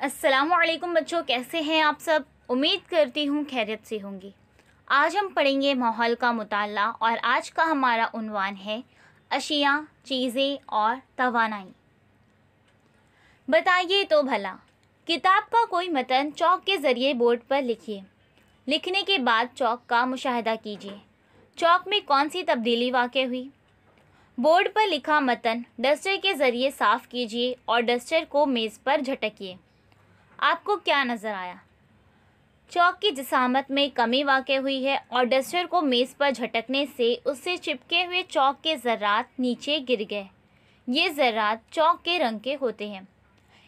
अस्सलामुअलैकुम बच्चों, कैसे हैं आप सब। उम्मीद करती हूँ खैरियत से होंगी। आज हम पढ़ेंगे माहौल का मुताला और आज का हमारा उन्वान है अशिया, चीज़ें और तवानाई। बताइए तो भला, किताब का कोई मतन चौक के ज़रिए बोर्ड पर लिखिए। लिखने के बाद चौक का मुशाहिदा कीजिए। चौक में कौन सी तब्दीली वाक़ हुई। बोर्ड पर लिखा मतन डस्टर के ज़रिए साफ़ कीजिए और डस्टर को मेज़ पर झटकिए। आपको क्या नज़र आया। चौक की जिसामत में कमी वाक़ हुई है और डस्टर को मेज़ पर झटकने से उससे चिपके हुए चौक के ज़र्रात नीचे गिर गए। ये ज़र्रात चौक के रंग के होते हैं।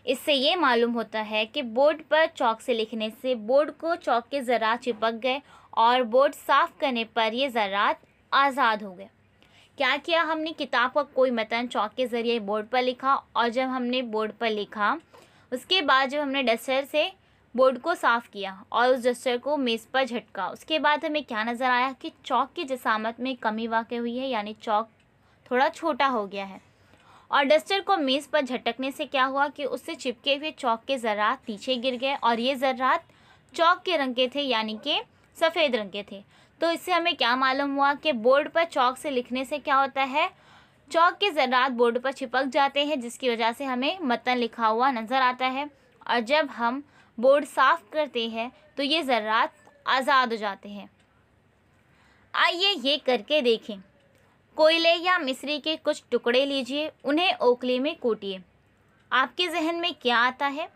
इससे ये मालूम होता है कि बोर्ड पर चौक से लिखने से बोर्ड को चौक के ज़र्रात चिपक गए और बोर्ड साफ़ करने पर ये ज़र्रात आज़ाद हो गए। क्या किया हमने, किताब का कोई मतन चौक के ज़रिए बोर्ड पर लिखा और जब हमने बोर्ड पर लिखा उसके बाद जब हमने डस्टर से बोर्ड को साफ़ किया और उस डस्टर को मेज़ पर झटका, उसके बाद हमें क्या नज़र आया कि चौक की जिसामत में कमी वाक़ हुई है, यानी चौक थोड़ा छोटा हो गया है। और डस्टर को मेज़ पर झटकने से क्या हुआ कि उससे चिपके हुए चौक के ज़र्रात नीचे गिर गए और ये ज़र्रात चौक के रंग के थे, यानी कि सफ़ेद रंग के थे। तो इससे हमें क्या मालूम हुआ कि बोर्ड पर चौक से लिखने से क्या होता है, चौक के ज़र्रात बोर्ड पर चिपक जाते हैं, जिसकी वजह से हमें मतन लिखा हुआ नज़र आता है। और जब हम बोर्ड साफ़ करते हैं तो ये ज़र्रात आज़ाद हो जाते हैं। आइए ये करके देखें। कोयले या मिस्री के कुछ टुकड़े लीजिए, उन्हें ओखली में कूटिए। आपके जहन में क्या आता है।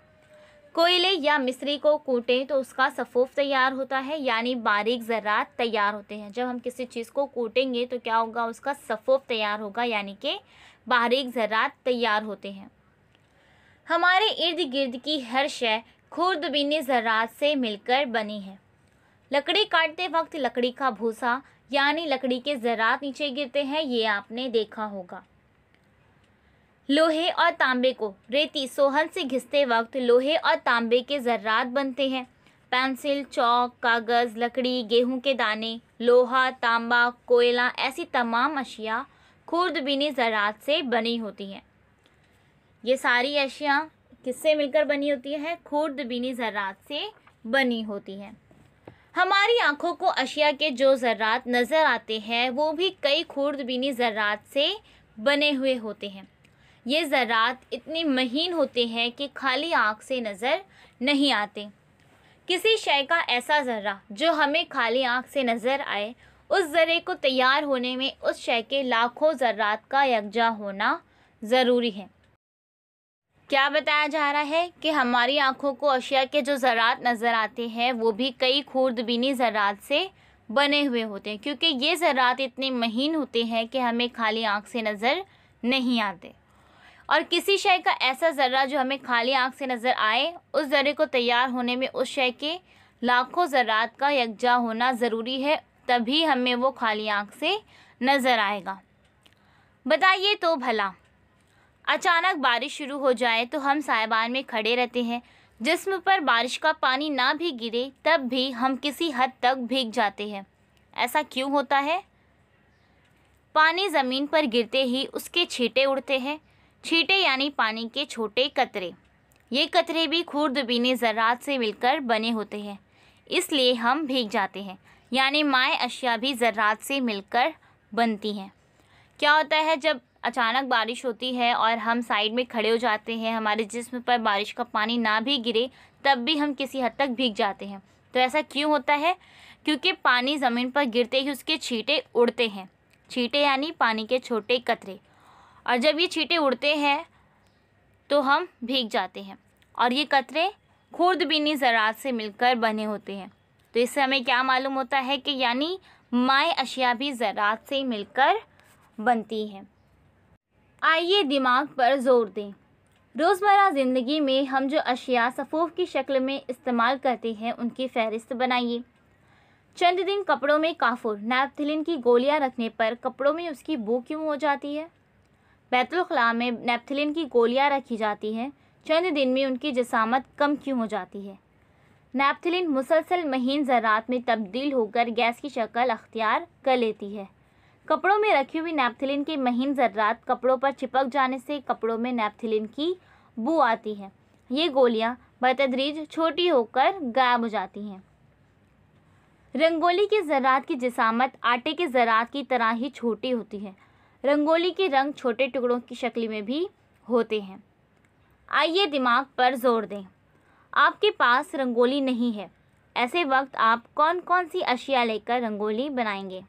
कोयले या मिस्री को कूटें तो उसका सफ़ूफ तैयार होता है, यानी बारीक ज़र्रात तैयार होते हैं। जब हम किसी चीज़ को कूटेंगे तो क्या होगा, उसका सफ़ूफ तैयार होगा, यानी कि बारीक ज़र्रात तैयार होते हैं। हमारे इर्द गिर्द की हर शय खुर्दबीनी ज़र्रात से मिलकर बनी है। लकड़ी काटते वक्त लकड़ी का भूसा यानी लकड़ी के ज़र्रात नीचे गिरते हैं, ये आपने देखा होगा। लोहे और तांबे को रेती सोहन से घिसते वक्त लोहे और तांबे के ज़र्रात बनते हैं। पेंसिल, चौक, कागज़, लकड़ी, गेहूं के दाने, लोहा, तांबा, कोयला, ऐसी तमाम अशिया खुर्दबीनी ज़र्रात से बनी होती हैं। ये सारी अशिया किससे मिलकर बनी होती है, खुर्दबीनी ज़र्रात से बनी होती हैं। हमारी आँखों को अशिया के जो ज़र्रात नज़र आते हैं वो भी कई खुर्दबीनी ज़र्रात से बने हुए होते हैं। ये ज़र्रात इतनी महीन होते हैं कि खाली आँख से नज़र नहीं आते। किसी शय का ऐसा ज़र्रा जो हमें खाली आँख से नज़र आए, उस ज़र्रे को तैयार होने में उस शय के लाखों ज़र्रात का यकजा होना ज़रूरी है। क्या बताया जा रहा है कि हमारी आँखों को अशिया के जो ज़र्रात नज़र आते हैं वो भी कई खुर्दबीनी ज़र्रात से बने हुए होते हैं, क्योंकि ये ज़र्रात इतने महीन होते हैं कि हमें खाली आँख से नज़र नहीं आते। और किसी शय का ऐसा ज़र्रा जो हमें खाली आँख से नज़र आए, उस ज़र्रे को तैयार होने में उस शय के लाखों ज़र्रात का यकजा होना ज़रूरी है, तभी हमें वो खाली आँख से नज़र आएगा। बताइए तो भला, अचानक बारिश शुरू हो जाए तो हम सायबान में खड़े रहते हैं। जिस्म पर बारिश का पानी ना भी गिरे तब भी हम किसी हद तक भीग जाते हैं। ऐसा क्यों होता है। पानी ज़मीन पर गिरते ही उसके छींटे उड़ते हैं। छींटे यानी पानी के छोटे कतरे। ये कतरे भी खुर्दबीनी ज़र्रात से मिलकर बने होते हैं, इसलिए हम भीग जाते हैं। यानी माए अशिया भी ज़र्रात से मिलकर बनती हैं। क्या होता है, जब अचानक बारिश होती है और हम साइड में खड़े हो जाते हैं, हमारे जिस्म पर बारिश का पानी ना भी गिरे तब भी हम किसी हद तक भीग जाते हैं। तो ऐसा क्यों होता है, क्योंकि पानी ज़मीन पर गिरते ही उसके छींटे उड़ते हैं। छींटे यानी पानी के छोटे कतरे, और जब ये छींटे उड़ते हैं तो हम भीग जाते हैं। और ये कतरे खुर्दबीनी ज़र्रात से मिलकर बने होते हैं। तो इससे हमें क्या मालूम होता है कि यानी माए अशिया भी ज़र्रात से मिलकर बनती हैं। आइए दिमाग पर ज़ोर दें। रोज़मर्रा ज़िंदगी में हम जो अशिया सफ़ूफ की शक्ल में इस्तेमाल करते हैं उनकी फ़हरिस्त बनाइए। चंद दिन कपड़ों में काफुर नैप्थलीन की गोलियां रखने पर कपड़ों में उसकी बू क्यों हो जाती है। बैतुल खला में नैप्थलीन की गोलियां रखी जाती हैं, चंद दिन में उनकी जिसामत कम क्यों हो जाती है। नैप्थलीन मुसलसल महीन ज़र्रात में तब्दील होकर गैस की शक्ल अख्तियार कर लेती है। कपड़ों में रखी हुई नैप्थलीन के महीन ज़र्रात कपड़ों पर चिपक जाने से कपड़ों में नैप्थलीन की बू आती है। ये गोलियां बतदरीज छोटी होकर गायब हो जाती हैं। रंगोली के ज़रात की जिसामत आटे के ज़रात की तरह ही छोटी होती है। रंगोली के रंग छोटे टुकड़ों की शक्ल में भी होते हैं। आइए दिमाग पर जोर दें। आपके पास रंगोली नहीं है, ऐसे वक्त आप कौन कौन सी अशिया लेकर रंगोली बनाएंगे?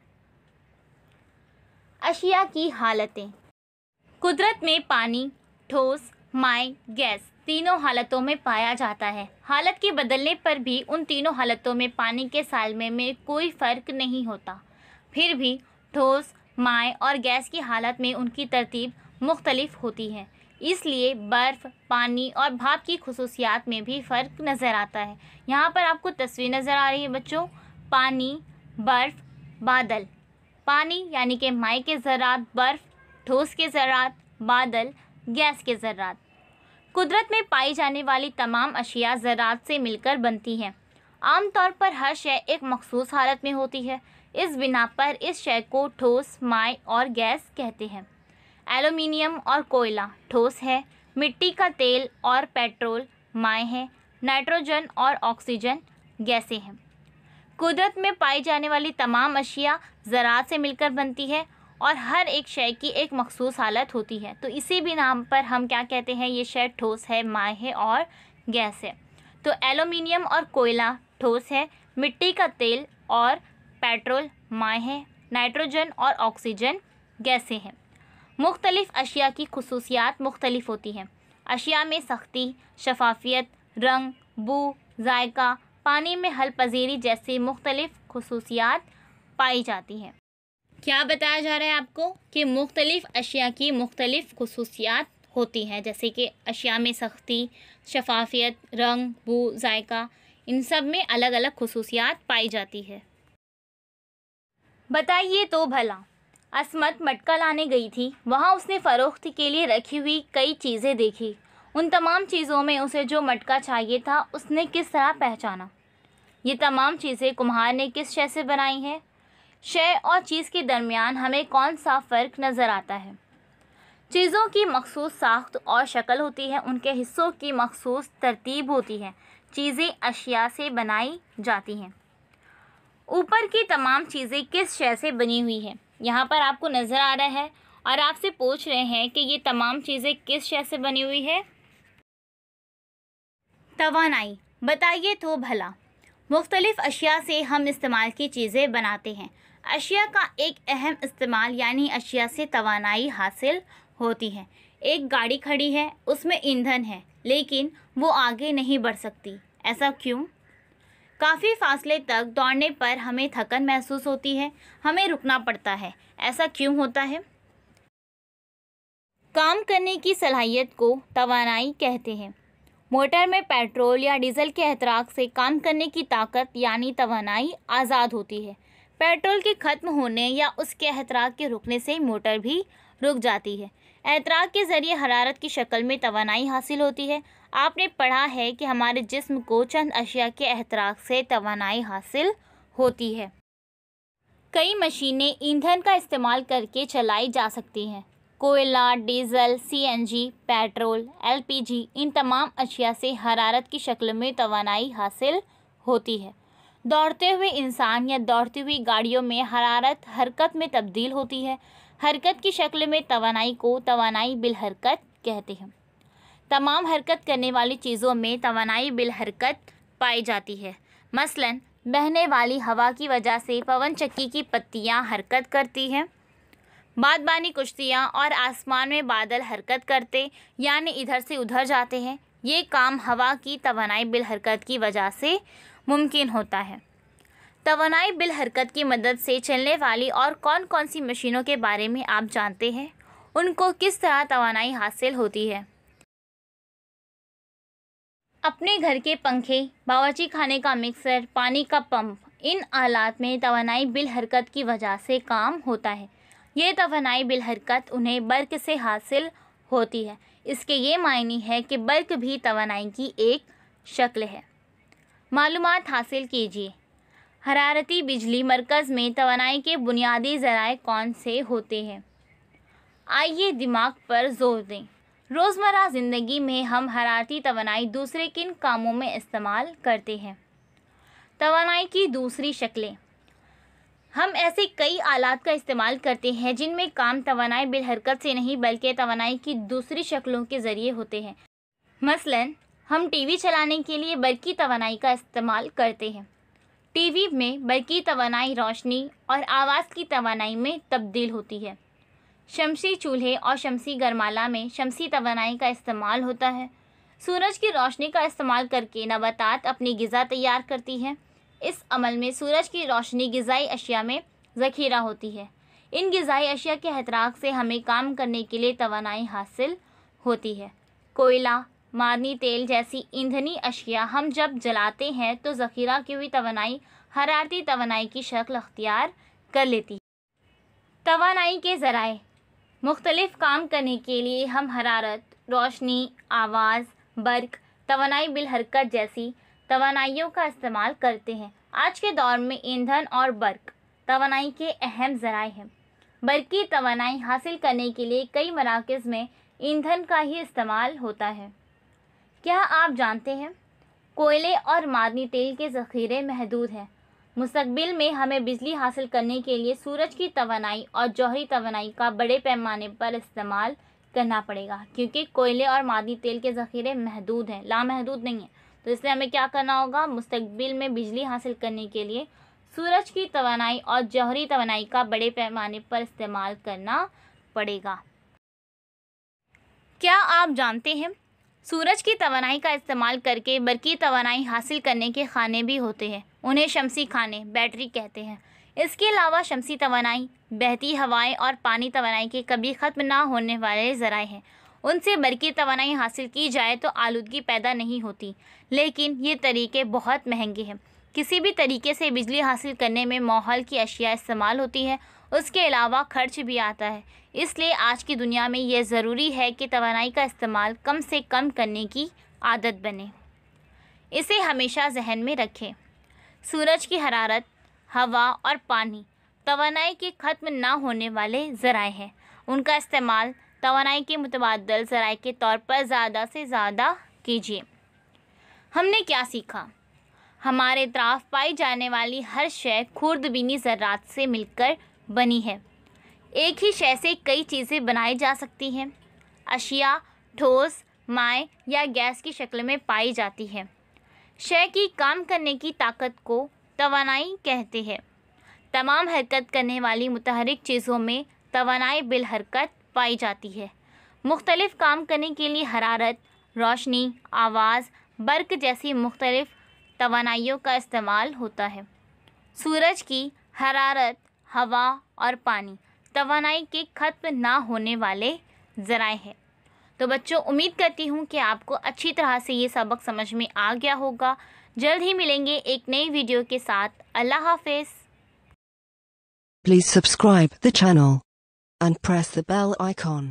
अशिया की हालतें। कुदरत में पानी, ठोस, माय, गैस तीनों हालतों में पाया जाता है। हालत के बदलने पर भी उन तीनों हालतों में पानी के सालमे में कोई फ़र्क नहीं होता। फिर भी ठोस, माय और गैस की हालत में उनकी तरतीब मुख्तलिफ होती है। इसलिए बर्फ़, पानी और भाप की खुसूसियात में भी फ़र्क नज़र आता है। यहाँ पर आपको तस्वीर नज़र आ रही है बच्चों, पानी, बर्फ़, बादल। पानी यानी कि माय के ज़रात, बर्फ़, ठोस के ज़रात, बादल, गैस के ज़रात। कुदरत में पाई जाने वाली तमाम अशिया ज़रात से मिलकर बनती हैं। आमतौर पर हर शय एक मखसूस हालत में होती है। इस बिना पर इस शय को ठोस, माय और गैस कहते हैं। एल्युमिनियम और कोयला ठोस है, मिट्टी का तेल और पेट्रोल माय है, नाइट्रोजन और ऑक्सीजन गैसें हैं। कुदरत में पाई जाने वाली तमाम अशिया ज़रात से मिलकर बनती है और हर एक शय की एक मखसूस हालत होती है। तो इसी भी नाम पर हम क्या कहते हैं, ये शय ठोस है, माय है और गैस है। तो एल्युमिनियम और कोयला ठोस है, मिट्टी का तेल और पेट्रोल माय है, नाइट्रोजन और ऑक्सीजन गैसें हैं। मुख्तलिफ अशिया की खुसूसियात मुख्तलिफ होती हैं। अशिया में सख्ती, शफाफियत, रंग, बू, जायका, पानी में हल पजीरी जैसी मुख्तलिफ खुसूसियात पाई जाती हैं। क्या बताया जा रहा है आपको कि मुख्तलिफ अशिया की मुख्तलिफ खुसूसियात होती हैं, जैसे कि अशिया में सख्ती, शफाफियत, रंग, बू, जायका, इन सब में अलग अलग खुसूसियात पाई जाती है। बताइए तो भला, असमत मटका लाने गई थी। वहाँ उसने फ़रोख्त के लिए रखी हुई कई चीज़ें देखी। उन तमाम चीज़ों में उसे जो मटका चाहिए था उसने किस तरह पहचाना? ये तमाम चीज़ें कुम्हार ने किस शय से बनाई हैं? शय और चीज़ के दरमियान हमें कौन सा फ़र्क नज़र आता है? चीज़ों की मखसूस साख्त और शक्ल होती है, उनके हिस्सों की मखसूस तरतीब होती है। चीज़ें अशिया से बनाई जाती हैं। ऊपर की तमाम चीज़ें किस शय से बनी हुई हैं? यहाँ पर आपको नज़र आ रहा है और आपसे पूछ रहे हैं कि ये तमाम चीज़ें किस शय से बनी हुई है? तवानाई। बताइए तो भला। मुख्तलिफ अशिया से हम इस्तेमाल की चीज़ें बनाते हैं। अशिया का एक अहम इस्तेमाल यानी अशिया से तवानाई हासिल होती है। एक गाड़ी खड़ी है, उसमें ईंधन है, लेकिन वो आगे नहीं बढ़ सकती। ऐसा क्यों? काफ़ी फासले तक दौड़ने पर हमें थकन महसूस होती है, हमें रुकना पड़ता है। ऐसा क्यों होता है? काम करने की सलाहियत को तवानाई कहते हैं। मोटर में पेट्रोल या डीजल के एहतराक से काम करने की ताकत यानी तवानाई आज़ाद होती है। पेट्रोल के ख़त्म होने या उसके एहतराक के रुकने से मोटर भी रुक जाती है। एहतराक के ज़रिए हरारत की शक्ल में तवानाई हासिल होती है। आपने पढ़ा है कि हमारे जिस्म को चंद अशिया के एहतराक से तवानाई हासिल होती है। कई मशीनें ईंधन का इस्तेमाल करके चलाई जा सकती हैं। कोयला, डीजल, सीएनजी, पेट्रोल, एलपीजी, इन तमाम अशिया से हरारत की शक्ल में तवानाई हासिल होती है। दौड़ते हुए इंसान या दौड़ती हुई गाड़ियों में हरारत हरकत में तब्दील होती है। हरकत की शक्ल में तवानाई को तवानाई बिल हरकत कहते हैं। तमाम हरकत करने वाली चीज़ों में तवानाई बिल हरकत पाई जाती है। मसलन बहने वाली हवा की वजह से पवन चक्की की पत्तियां हरकत करती हैं। बादबानी कुश्तियाँ और आसमान में बादल हरकत करते यानी इधर से उधर जाते हैं। ये काम हवा की तवानाई बिल हरकत की वजह से मुमकिन होता है। तवानाई बिल हरकत की मदद से चलने वाली और कौन कौन सी मशीनों के बारे में आप जानते हैं? उनको किस तरह तवानाई हासिल होती है? अपने घर के पंखे, बावर्ची खाने का मिक्सर, पानी का पंप, इन आलात में तवानाई बिल हरकत की वजह से काम होता है। ये तवानाई बिल हरकत उन्हें बर्क़ से हासिल होती है। इसके ये मायने है कि बर्क़ भी तवानाई की एक शक्ल है। मालूमात हासिल कीजिए। हरारती बिजली मरकज़ में तवानाई के बुनियादी ज़राए कौन से होते हैं? आइए दिमाग पर जोर दें। रोज़मर्रा ज़िंदगी में हम हरारती तवानाई दूसरे किन कामों में इस्तेमाल करते हैं? तवानाई की दूसरी शक्लें। हम ऐसे कई आलात का इस्तेमाल करते हैं जिनमें काम तवानाई बिल हरकत से नहीं बल्कि तवानाई की दूसरी शक्लों के ज़रिए होते हैं। मसलन हम टीवी चलाने के लिए बरकी तवानाई का इस्तेमाल करते हैं। टीवी में बरकी तवानाई रोशनी और आवाज़ की तवानाई में तब्दील होती है। शमसी चूल्हे और शमसी गरमाला में शमसी तवानाई का इस्तेमाल होता है। सूरज की रोशनी का इस्तेमाल करके नबातात अपनी ग़िज़ा तैयार करती हैं। इस अमल में सूरज की रोशनी ग़िज़ाई अशिया में ज़ख़ीरा होती है। इन ग़िज़ाई अशिया के हतराक से हमें काम करने के लिए तवानाई हासिल होती है। कोयला, मादनी तेल जैसी ईंधनी अशिया हम जब जलाते हैं तो ज़ख़ीरा की हुई तवानाई हरारती तवानाई की शक्ल अख्तियार कर लेती है। तवानाई के ज़राए। मुख्तलिफ़ काम करने के लिए हम हरारत, रोशनी, आवाज़, बर्क़, तवानाई बिल हरकत जैसी तवानाइयों का इस्तेमाल करते हैं। आज के दौर में ईंधन और बर्क़ तवानाई के अहम ज़राए हैं। बरकी तवानाई हासिल करने के लिए कई मराकज़ में ईंधन का ही इस्तेमाल होता है। क्या आप जानते हैं कोयले और मादनी तेल के ज़ख़ीरे महदूद हैं। मुस्तक़बिल में हमें बिजली हासिल करने के लिए सूरज की तवानाई और जौहरी तवानाई का बड़े पैमाने पर इस्तेमाल करना पड़ेगा, क्योंकि कोयले और मादनी तेल के ज़ख़ीरे महदूद हैं, लामहदूद नहीं हैं। तो इसलिए हमें क्या करना होगा, मुस्तक़बिल में बिजली हासिल करने के लिए सूरज की तवानाई और जौहरी तवानाई का बड़े पैमाने पर इस्तेमाल करना पड़ेगा। क्या आप जानते हैं सूरज की तवानाई का इस्तेमाल करके बरकी तवानाई हासिल करने के खाने भी होते हैं। उन्हें शमसी खाने, बैटरी कहते हैं। इसके अलावा शमसी तवानाई, बहती हवाएं और पानी तवानाई के कभी ख़त्म ना होने वाले ज़राए हैं। उनसे बरकी तवानाई हासिल की जाए तो आलूदगी पैदा नहीं होती, लेकिन ये तरीके बहुत महंगे हैं। किसी भी तरीके से बिजली हासिल करने में माहौल की अशिया इस्तेमाल होती है, उसके अलावा खर्च भी आता है। इसलिए आज की दुनिया में यह ज़रूरी है कि तवानाई का इस्तेमाल कम से कम करने की आदत बने। इसे हमेशा जहन में रखें। सूरज की हरारत, हवा और पानी तवानाई के ख़त्म ना होने वाले ज़राए हैं। उनका इस्तेमाल तवानाई के मुतबादल ज़राए के तौर पर ज़्यादा से ज़्यादा कीजिए। हमने क्या सीखा? हमारे इतराफ़ पाई जाने वाली हर शय खुर्दबीनी ज़र्रात से मिलकर बनी है। एक ही शय से कई चीज़ें बनाई जा सकती हैं। अशिया ठोस, माय या गैस की शक्ल में पाई जाती है। शय की काम करने की ताकत को तवानाई कहते हैं। तमाम हरकत करने वाली मुतहरिक चीज़ों में तवानाई बिल हरकत पाई जाती है। मुख्तलिफ़ काम करने के लिए हरारत, रोशनी, आवाज़, बर्क़ जैसी मुख्तलिफ़ तवानाइयों का इस्तेमाल होता है। सूरज की हरारत, हवा और पानी तवानाई के ख़त्म ना होने वाले ज़राए हैं। तो बच्चों, उम्मीद करती हूँ कि आपको अच्छी तरह से ये सबक समझ में आ गया होगा। जल्द ही मिलेंगे एक नई वीडियो के साथ। अल्लाह हाफ़िज़। Please subscribe the channel and press the bell icon.